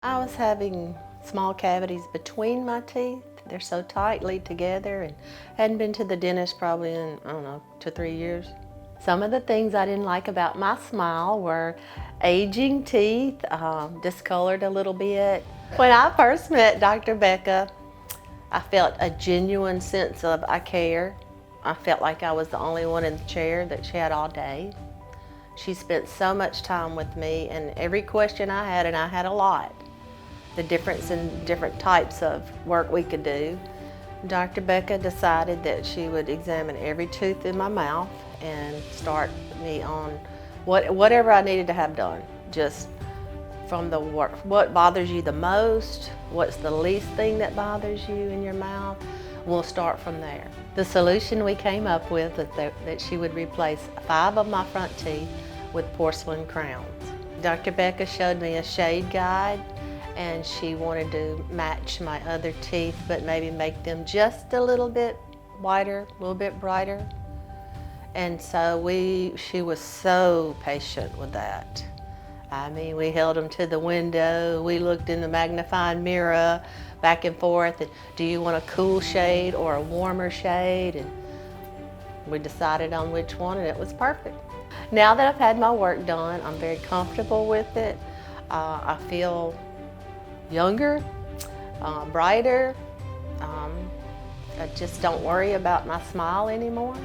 I was having small cavities between my teeth. They're so tightly together, and hadn't been to the dentist probably in, I don't know, 2 or 3 years. Some of the things I didn't like about my smile were aging teeth, discolored a little bit. When I first met Dr. Rebecca, I felt a genuine sense of I care. I felt like I was the only one in the chair that she had all day. She spent so much time with me, and every question I had, and I had a lot, the difference in different types of work we could do. Dr. Rebecca decided that she would examine every tooth in my mouth and start me on whatever I needed to have done, just from the work. What bothers you the most? What's the least thing that bothers you in your mouth? We'll start from there. The solution we came up with was that she would replace 5 of my front teeth with porcelain crowns. Dr. Rebecca showed me a shade guide, and she wanted to match my other teeth, but maybe make them just a little bit whiter, a little bit brighter. And so she was so patient with that. I mean, we held them to the window, we looked in the magnifying mirror, back and forth, and do you want a cool shade or a warmer shade? And we decided on which one, and it was perfect. Now that I've had my work done, I'm very comfortable with it. I feel younger, brighter. I just don't worry about my smile anymore.